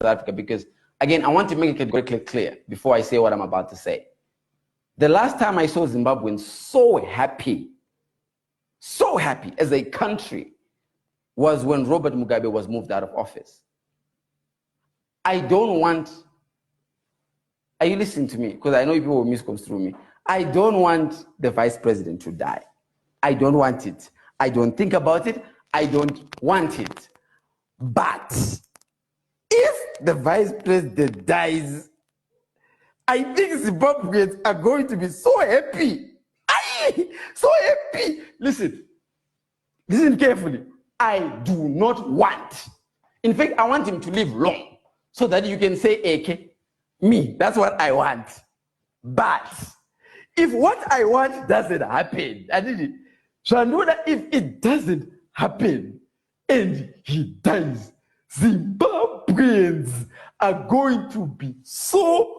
Africa, because again, I want to make it very clear before I say what I'm about to say. The last time I saw Zimbabweans so happy as a country was when Robert Mugabe was moved out of office. I don't want, are you listening to me? Because I know people will misconstrue me. I don't want the vice president to die. I don't want it. I don't think about it. I don't want it. But if the vice president dies, I think Zimbabweans are going to be so happy. So happy. Listen carefully. I do not want. In fact, I want him to live long so that you can say, Eke, me, that's what I want. But if what I want doesn't happen, if it doesn't happen and he dies, Zimbabweans are going to be so